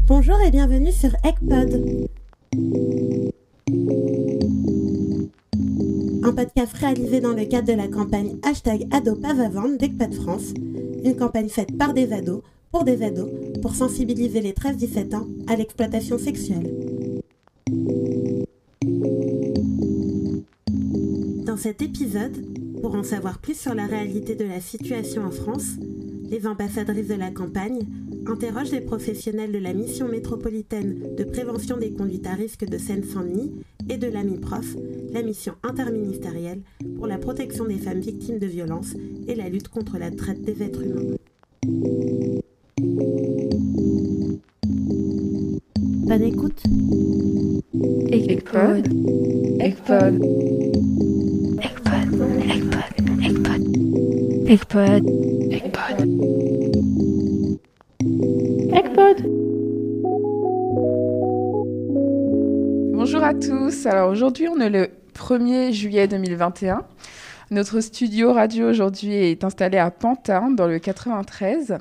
Bonjour et bienvenue sur ECPod, un podcast réalisé dans le cadre de la campagne #AdoPavAvendre d'ECPod France, une campagne faite par des ados, pour sensibiliser les 13-17 ans à l'exploitation sexuelle. Dans cet épisode, pour en savoir plus sur la réalité de la situation en France, les ambassadrices de la campagne interrogent les professionnels de la mission métropolitaine de prévention des conduites à risque de Seine-Saint-Denis et de la MIPROF, la mission interministérielle pour la protection des femmes victimes de violences et la lutte contre la traite des êtres humains. Bonne écoute. ECPod. ECPod. ECPod. Bonjour à tous. Alors aujourd'hui, on est le 1er juillet 2021. Notre studio radio aujourd'hui est installé à Pantin, dans le 93.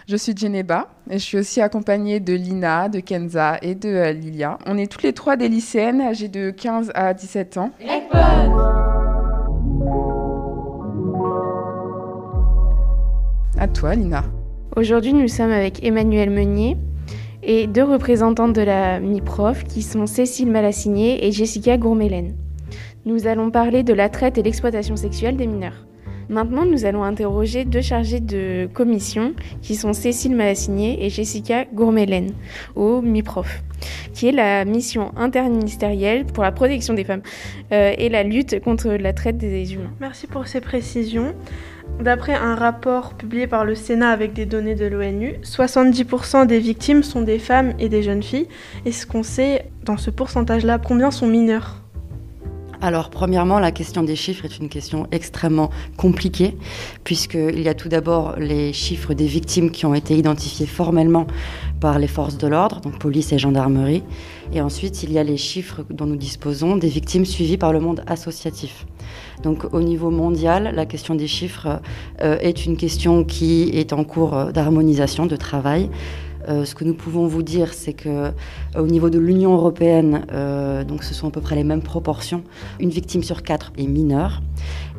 Je suis Djeneba et je suis aussi accompagnée de Lina, de Kenza et de Lilia. On est toutes les trois des lycéennes âgées de 15 à 17 ans. À toi, Lina. Aujourd'hui, nous sommes avec Emmanuelle Meunier et deux représentantes de la MIPROF qui sont Cécile Malassigné et Jessica Gourmelaine. Nous allons parler de la traite et l'exploitation sexuelle des mineurs. Maintenant, nous allons interroger deux chargées de commission qui sont Cécile Malassigné et Jessica Gourmelaine au MIPROF, qui est la mission interministérielle pour la protection des femmes et la lutte contre la traite des humains. Merci pour ces précisions. D'après un rapport publié par le Sénat avec des données de l'ONU, 70% des victimes sont des femmes et des jeunes filles. Est-ce qu'on sait, dans ce pourcentage-là, combien sont mineurs ? Alors, premièrement, la question des chiffres est une question extrêmement compliquée, puisqu'il y a tout d'abord les chiffres des victimes qui ont été identifiés formellement par les forces de l'ordre, donc police et gendarmerie. Et ensuite, il y a les chiffres dont nous disposons des victimes suivies par le monde associatif. Donc, au niveau mondial, la question des chiffres est une question qui est en cours d'harmonisation, de travail. Ce que nous pouvons vous dire, c'est qu'au niveau de l'Union européenne, donc ce sont à peu près les mêmes proportions. Une victime sur 4 est mineure.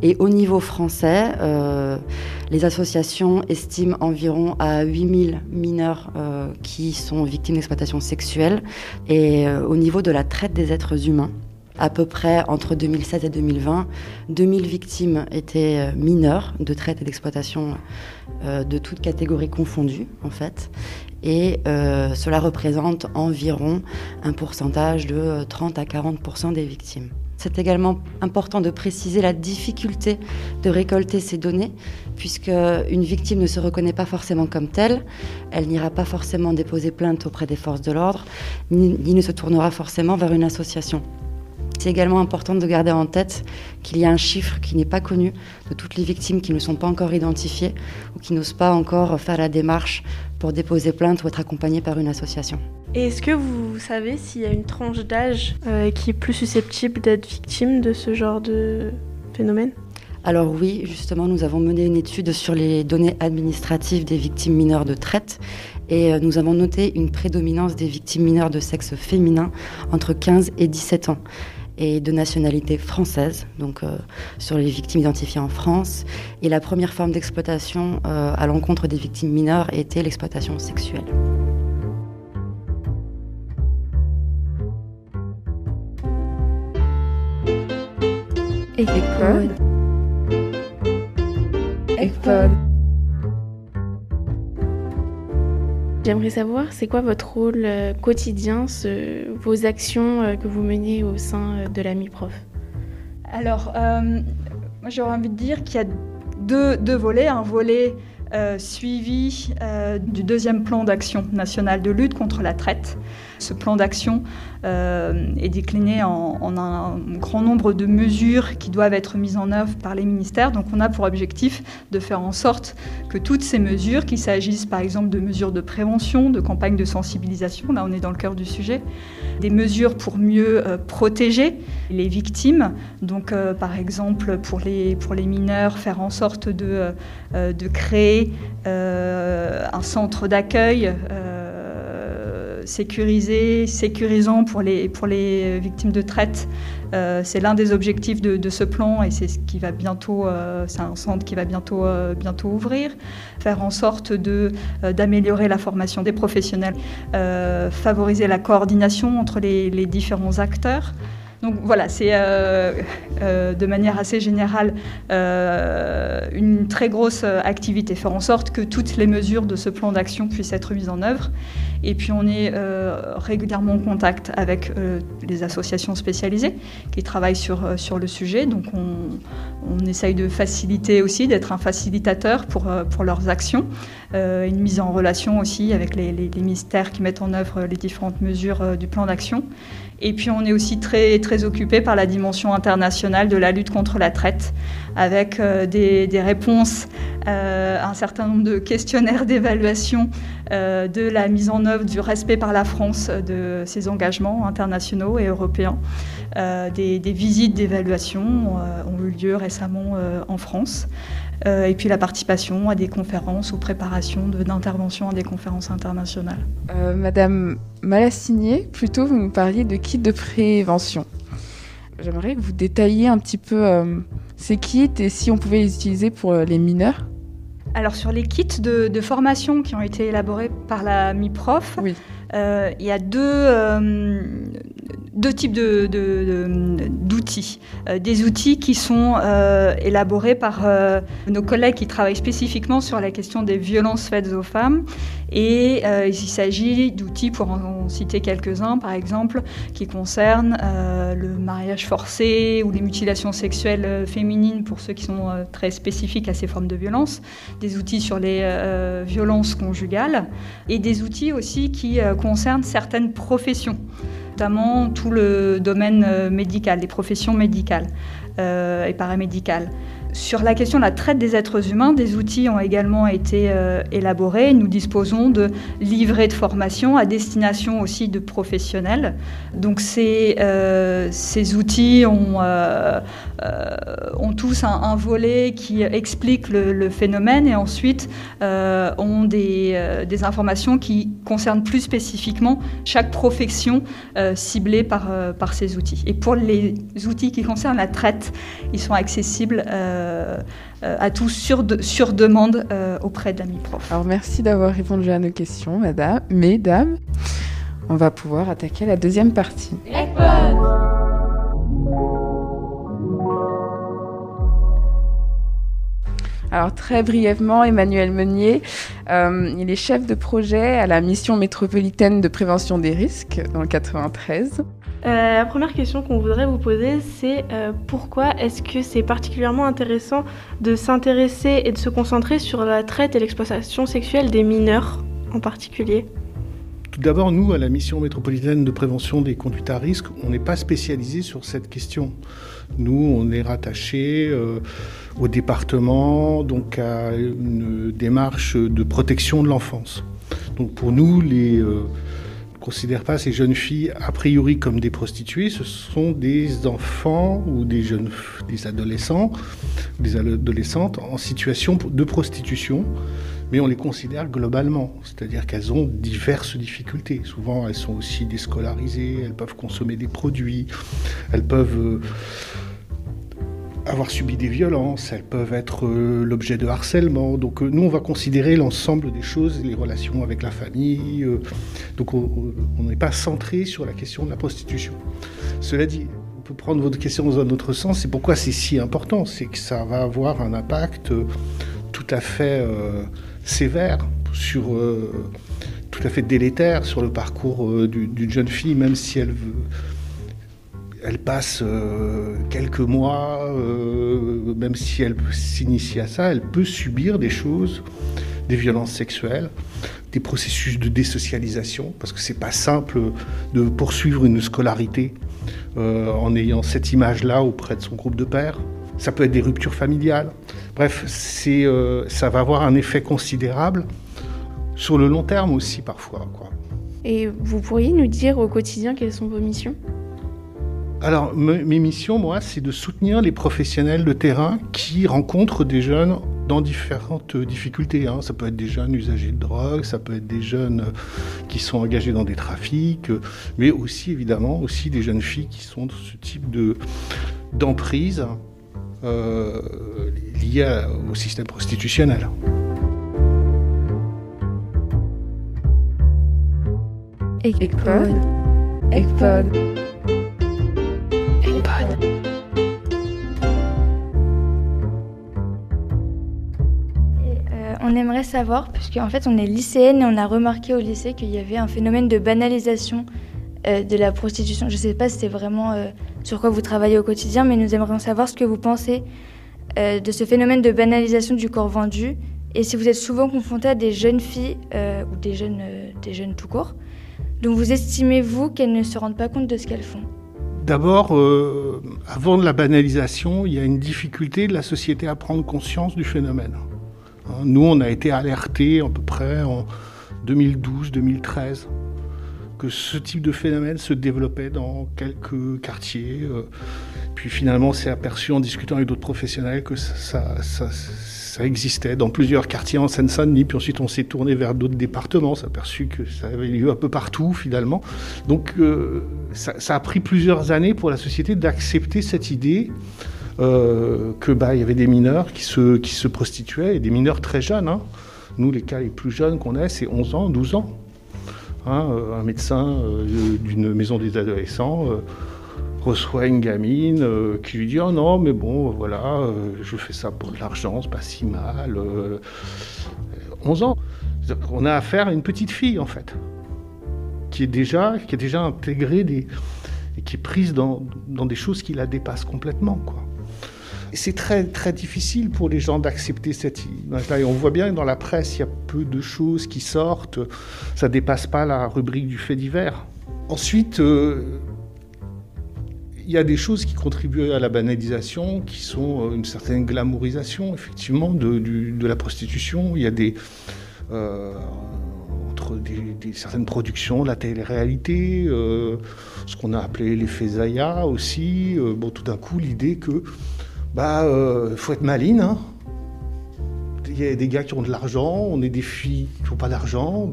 Et au niveau français, les associations estiment environ à 8000 mineurs qui sont victimes d'exploitation sexuelle. Et au niveau de la traite des êtres humains, à peu près entre 2016 et 2020, 2000 victimes étaient mineures de traite et d'exploitation de toutes catégories confondues, en fait. Et cela représente environ un pourcentage de 30 à 40% des victimes. C'est également important de préciser la difficulté de récolter ces données, puisque une victime ne se reconnaît pas forcément comme telle, elle n'ira pas forcément déposer plainte auprès des forces de l'ordre, ni ne se tournera forcément vers une association. C'est également important de garder en tête qu'il y a un chiffre qui n'est pas connu de toutes les victimes qui ne sont pas encore identifiées ou qui n'osent pas encore faire la démarche pour déposer plainte ou être accompagnées par une association. Et est-ce que vous savez s'il y a une tranche d'âge qui est plus susceptible d'être victime de ce genre de phénomène ? Alors oui, justement, nous avons mené une étude sur les données administratives des victimes mineures de traite et nous avons noté une prédominance des victimes mineures de sexe féminin entre 15 et 17 ans et de nationalité française, donc sur les victimes identifiées en France. Et la première forme d'exploitation à l'encontre des victimes mineures était l'exploitation sexuelle. ECPod. ECPod. J'aimerais savoir, c'est quoi votre rôle quotidien, vos actions que vous menez au sein de la MIPROF ? Alors, moi j'aurais envie de dire qu'il y a deux volets. Un volet suivi du deuxième plan d'action national de lutte contre la traite. Ce plan d'action est décliné en un grand nombre de mesures qui doivent être mises en œuvre par les ministères. Donc on a pour objectif de faire en sorte que toutes ces mesures, qu'il s'agisse par exemple de mesures de prévention, de campagnes de sensibilisation, là on est dans le cœur du sujet, des mesures pour mieux protéger les victimes. Donc par exemple pour les mineurs, faire en sorte de créer un centre d'accueil sécurisant pour les victimes de traite. C'est l'un des objectifs de ce plan et c'est ce qui va bientôt, c'est un centre qui va bientôt ouvrir. Faire en sorte d'améliorer la formation des professionnels, favoriser la coordination entre les différents acteurs. Donc voilà, c'est de manière assez générale une très grosse activité, faire en sorte que toutes les mesures de ce plan d'action puissent être mises en œuvre. Et puis on est régulièrement en contact avec les associations spécialisées qui travaillent sur le sujet. Donc on essaye de faciliter aussi, d'être un facilitateur pour leurs actions. Une mise en relation aussi avec les ministères qui mettent en œuvre les différentes mesures du plan d'action. Et puis on est aussi très, très occupé par la dimension internationale de la lutte contre la traite, avec des réponses à un certain nombre de questionnaires d'évaluation de la mise en œuvre du respect par la France de ses engagements internationaux et européens. Des visites d'évaluation ont eu lieu récemment en France. Et puis la participation à des conférences ou préparation d'interventions à des conférences internationales. Madame Malassinier, plutôt, vous nous parliez de kits de prévention. J'aimerais que vous détailliez un petit peu ces kits et si on pouvait les utiliser pour les mineurs. Alors sur les kits de formation qui ont été élaborés par la MIPROF, oui. Il y a deux types d'outils. Des outils qui sont élaborés par nos collègues qui travaillent spécifiquement sur la question des violences faites aux femmes. Et il s'agit d'outils, pour en citer quelques-uns, par exemple, qui concernent le mariage forcé ou les mutilations sexuelles féminines pour ceux qui sont très spécifiques à ces formes de violence, des outils sur les violences conjugales et des outils aussi qui concernent certaines professions, notamment tout le domaine médical, les professions médicales et paramédicales. Sur la question de la traite des êtres humains, des outils ont également été élaborés. Nous disposons de livrets de formation à destination aussi de professionnels. Donc ces outils ont tous un volet qui explique le phénomène et ensuite ont des informations qui concernent plus spécifiquement chaque profession ciblée par ces outils. Et pour les outils qui concernent la traite, ils sont accessibles à tous sur demande auprès de la MIPROF. Alors merci d'avoir répondu à nos questions, mesdames. On va pouvoir attaquer la deuxième partie. Alors très brièvement, Emmanuel Meunier, il est chef de projet à la mission métropolitaine de prévention des risques dans le 93. La première question qu'on voudrait vous poser, c'est pourquoi est-ce que c'est particulièrement intéressant de s'intéresser et de se concentrer sur la traite et l'exploitation sexuelle des mineurs en particulier ? Tout d'abord, nous, à la mission métropolitaine de prévention des conduites à risque, on n'est pas spécialisé sur cette question. Nous, on est rattachés au département, donc à une démarche de protection de l'enfance. Donc pour nous, on ne considère pas ces jeunes filles a priori comme des prostituées, ce sont des enfants ou des adolescentes en situation de prostitution, mais on les considère globalement, c'est-à-dire qu'elles ont diverses difficultés. Souvent, elles sont aussi déscolarisées, elles peuvent consommer des produits, elles peuvent avoir subi des violences, elles peuvent être l'objet de harcèlement. Donc nous, on va considérer l'ensemble des choses, les relations avec la famille. Donc on n'est pas centré sur la question de la prostitution. Cela dit, on peut prendre votre question dans un autre sens. C'est pourquoi c'est si important. C'est que ça va avoir un impact tout à fait sévère, tout à fait délétère sur le parcours d'une jeune fille, même si elle passe quelques mois, même si elle s'initie à ça, elle peut subir des choses, des violences sexuelles, des processus de désocialisation, parce que c'est pas simple de poursuivre une scolarité en ayant cette image-là auprès de son groupe de pairs. Ça peut être des ruptures familiales. Bref, ça va avoir un effet considérable sur le long terme aussi parfois, quoi. Et vous pourriez nous dire au quotidien quelles sont vos missions ? Alors, mes missions, moi, c'est de soutenir les professionnels de terrain qui rencontrent des jeunes dans différentes difficultés. Ça peut être des jeunes usagers de drogue, ça peut être des jeunes qui sont engagés dans des trafics, mais aussi évidemment aussi des jeunes filles qui sont dans ce type d'emprise liée au système prostitutionnel. Ecpod. On aimerait savoir, puisque en fait on est lycéenne et on a remarqué au lycée qu'il y avait un phénomène de banalisation de la prostitution. Je ne sais pas si c'est vraiment sur quoi vous travaillez au quotidien, mais nous aimerions savoir ce que vous pensez de ce phénomène de banalisation du corps vendu et si vous êtes souvent confronté à des jeunes filles ou des jeunes tout court, dont vous estimez-vous qu'elles ne se rendent pas compte de ce qu'elles font. D'abord, avant la banalisation, il y a une difficulté de la société à prendre conscience du phénomène. Nous, on a été alertés à peu près en 2012-2013 que ce type de phénomène se développait dans quelques quartiers. Puis finalement, on s'est aperçu en discutant avec d'autres professionnels que ça existait dans plusieurs quartiers en Seine-Saint-Denis. Puis ensuite, on s'est tourné vers d'autres départements. On s'est aperçu que ça avait lieu un peu partout, finalement. Donc, ça a pris plusieurs années pour la société d'accepter cette idée que y avait des mineurs qui se prostituaient, et des mineurs très jeunes. Nous, les cas les plus jeunes qu'on ait, c'est 11 ans, 12 ans. Un médecin d'une maison des adolescents reçoit une gamine qui lui dit « Oh non, mais bon, voilà, je fais ça pour de l'argent, c'est pas si mal. » 11 ans. On a affaire à une petite fille, en fait, qui est déjà intégrée et qui est prise dans des choses qui la dépassent complètement, quoi. Et c'est très, très difficile pour les gens d'accepter cette image-là. Et on voit bien que dans la presse, il y a peu de choses qui sortent. Ça ne dépasse pas la rubrique du fait divers. Ensuite, il y a des choses qui contribuent à la banalisation, qui sont une certaine glamourisation, effectivement, de la prostitution. Il y a entre certaines productions, la télé-réalité, ce qu'on a appelé l'effet Zaya aussi. Tout d'un coup, l'idée que faut être maline. Il y a des gars qui ont de l'argent, on est des filles qui n'ont pas d'argent,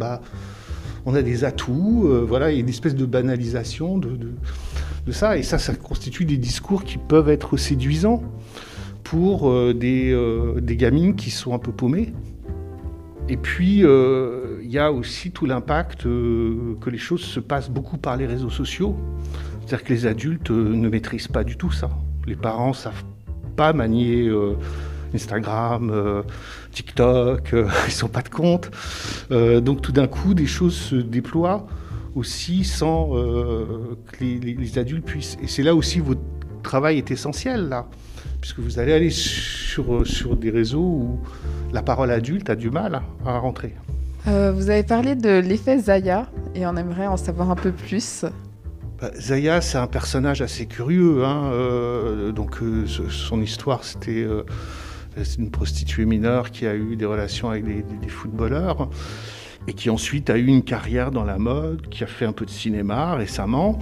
on a des atouts. Il y a une espèce de banalisation de ça. Et ça constitue des discours qui peuvent être séduisants pour des gamines qui sont un peu paumées. Et puis, il y a aussi tout l'impact que les choses se passent beaucoup par les réseaux sociaux. C'est-à-dire que les adultes ne maîtrisent pas du tout ça. Les parents ne savent pas manier Instagram, TikTok, ils ne sont pas de compte. Donc tout d'un coup, des choses se déploient aussi sans que les adultes puissent. Et c'est là aussi votre travail est essentiel, là, puisque vous allez aller sur des réseaux où la parole adulte a du mal à rentrer. Vous avez parlé de l'effet Zaya, et on aimerait en savoir un peu plus. Zaya, c'est un personnage assez curieux. Son histoire, c'est une prostituée mineure qui a eu des relations avec des footballeurs et qui ensuite a eu une carrière dans la mode, qui a fait un peu de cinéma récemment,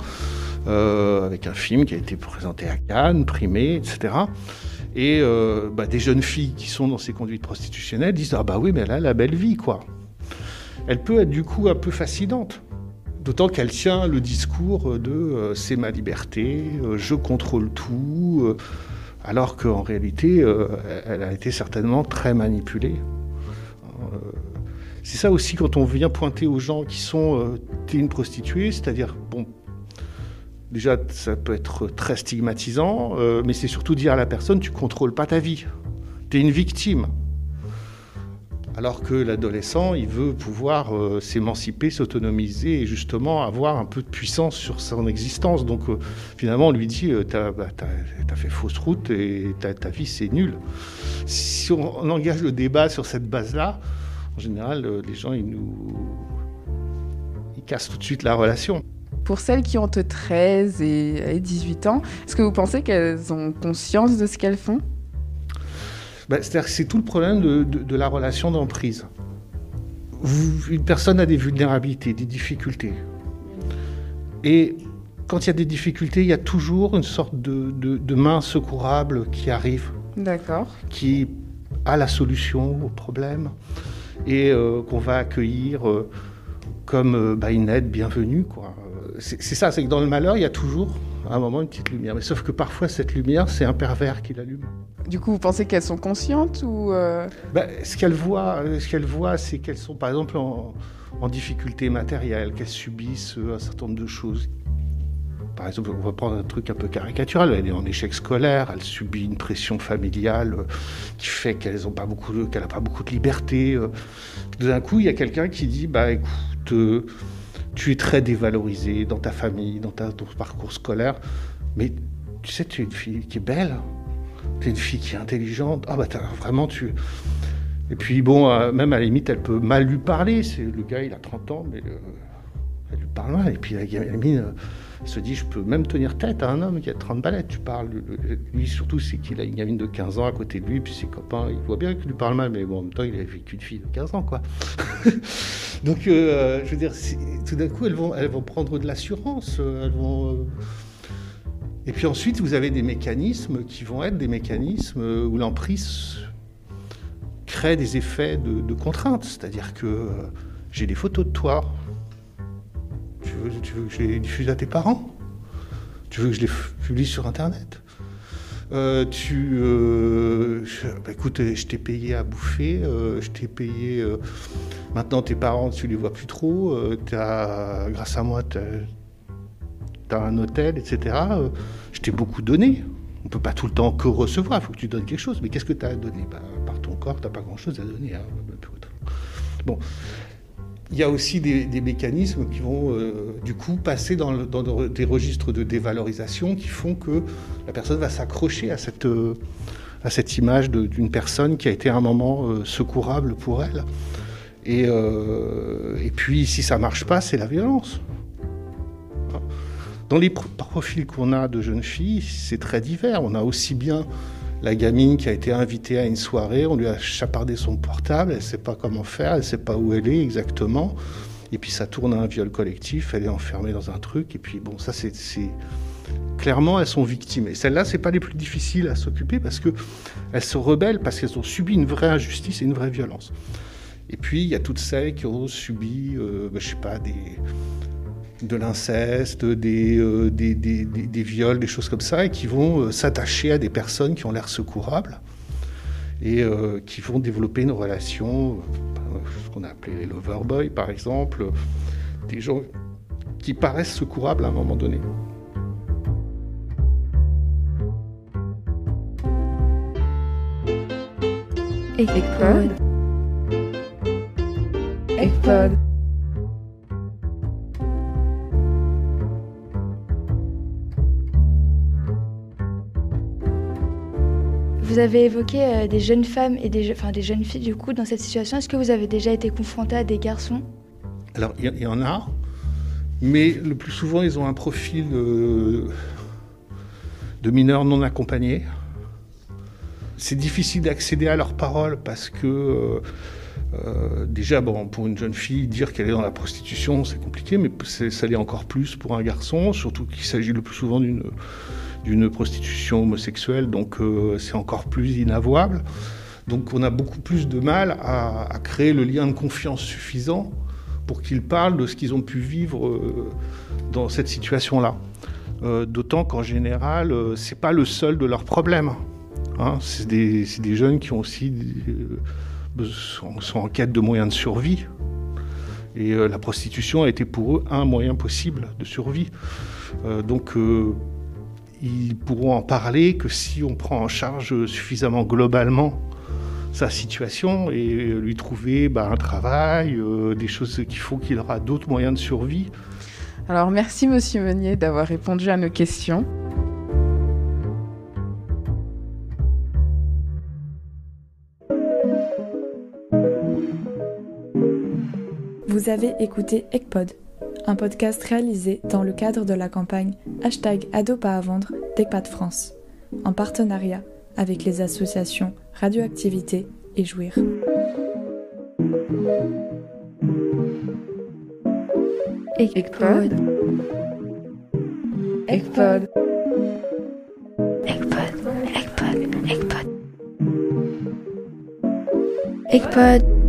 avec un film qui a été présenté à Cannes, primé, etc. Et des jeunes filles qui sont dans ces conduites prostitutionnelles disent « Ah oui, mais elle a la belle vie, quoi ». Elle peut être du coup un peu fascinante. D'autant qu'elle tient le discours de c'est ma liberté, je contrôle tout, alors qu'en réalité, elle a été certainement très manipulée. C'est ça aussi quand on vient pointer aux gens qui sont t'es une prostituée, c'est-à-dire, déjà ça peut être très stigmatisant, mais c'est surtout dire à la personne tu contrôles pas ta vie, t'es une victime. Alors que l'adolescent, il veut pouvoir s'émanciper, s'autonomiser et justement avoir un peu de puissance sur son existence. Donc finalement, on lui dit t'as fait fausse route et ta vie, c'est nul. Si on engage le débat sur cette base-là, en général, les gens, ils cassent tout de suite la relation. Pour celles qui ont 13 et 18 ans, est-ce que vous pensez qu'elles ont conscience de ce qu'elles font ? C'est-à-dire que c'est tout le problème de la relation d'emprise. Une personne a des vulnérabilités, des difficultés. Et quand il y a des difficultés, il y a toujours une sorte de main secourable qui arrive. D'accord. Qui a la solution au problème et qu'on va accueillir comme une aide bienvenue, quoi. C'est ça, c'est que dans le malheur, il y a toujours à un moment une petite lumière. Mais sauf que parfois, cette lumière, c'est un pervers qui l'allume. Du coup, vous pensez qu'elles sont conscientes ou Ce qu'elles voient, c'est qu'elles sont, par exemple, en difficulté matérielle, qu'elles subissent un certain nombre de choses. Par exemple, on va prendre un truc un peu caricatural. Elle est en échec scolaire, elle subit une pression familiale qui fait qu'elle n'a pas beaucoup de liberté. D'un coup, il y a quelqu'un qui dit écoute, tu es très dévalorisé dans ta famille, dans ton parcours scolaire, mais tu sais, tu es une fille qui est belle, tu es une fille qui est intelligente. Vraiment, tu... Et puis même à la limite, elle peut mal lui parler. Le gars, il a 30 ans, mais elle lui parle mal. Et puis la gamine se dit, je peux même tenir tête à un homme qui a 30 balais. Tu parles, lui surtout, c'est qu'il a une gamine de 15 ans à côté de lui, puis ses copains, il voit bien qu'il lui parle mal, mais en même temps, il a vécu une fille de 15 ans, quoi. Donc, je veux dire, tout d'un coup, elles vont prendre de l'assurance, Et puis ensuite, vous avez des mécanismes qui vont être des mécanismes où l'emprise crée des effets de contrainte. C'est-à-dire que j'ai des photos de toi. Tu veux que je les diffuse à tes parents? Tu veux que je les publie sur Internet? Écoute, je t'ai payé à bouffer, je t'ai payé... maintenant, tes parents, tu les vois plus trop. Grâce à moi, t'as un hôtel, etc. Je t'ai beaucoup donné. On ne peut pas tout le temps que recevoir, il faut que tu donnes quelque chose. Mais qu'est-ce que tu as à donner? Par ton corps, tu n'as pas grand-chose à donner. Hein. Bon. Il y a aussi des mécanismes qui vont du coup passer dans des registres de dévalorisation qui font que la personne va s'accrocher à cette image d'une personne qui a été à un moment secourable pour elle. Et puis, si ça ne marche pas, c'est la violence. Dans les profils qu'on a de jeunes filles, c'est très divers. On a aussi bien la gamine qui a été invitée à une soirée, on lui a chapardé son portable, elle ne sait pas comment faire, elle ne sait pas où elle est exactement. Et puis ça tourne à un viol collectif, elle est enfermée dans un truc. Et puis ça c'est... Clairement, elles sont victimes. Et celles-là, ce n'est pas les plus difficiles à s'occuper parce qu'elles se rebellent, parce qu'elles ont subi une vraie injustice et une vraie violence. Et puis, il y a toutes celles qui ont subi, de l'inceste, des viols, des choses comme ça, et qui vont s'attacher à des personnes qui ont l'air secourables et qui vont développer une relation, ce qu'on a appelé les loverboys par exemple, des gens qui paraissent secourables à un moment donné. Ecpod. Vous avez évoqué des jeunes femmes et des jeunes filles du coup dans cette situation. Est-ce que vous avez déjà été confronté à des garçons? Alors il y en a, mais le plus souvent ils ont un profil de mineurs non accompagnés. C'est difficile d'accéder à leurs paroles parce que déjà pour une jeune fille dire qu'elle est dans la prostitution c'est compliqué, mais ça l'est encore plus pour un garçon, surtout qu'il s'agit le plus souvent d'une prostitution homosexuelle, donc c'est encore plus inavouable. Donc on a beaucoup plus de mal à créer le lien de confiance suffisant pour qu'ils parlent de ce qu'ils ont pu vivre dans cette situation-là. D'autant qu'en général, c'est pas le seul de leurs problèmes. Hein. C'est des jeunes qui ont aussi sont en quête de moyens de survie. Et la prostitution a été pour eux un moyen possible de survie. Donc ils pourront en parler que si on prend en charge suffisamment globalement sa situation et lui trouver un travail, des choses qui font qu'il aura d'autres moyens de survie. Alors merci Monsieur Meunier d'avoir répondu à nos questions. Vous avez écouté Ecpod, un podcast réalisé dans le cadre de la campagne #ado pas à vendre d'Ecpad France, en partenariat avec les associations Radioactivité et Jouir. Ecpod. Ecpod. Ecpod. ECPOD.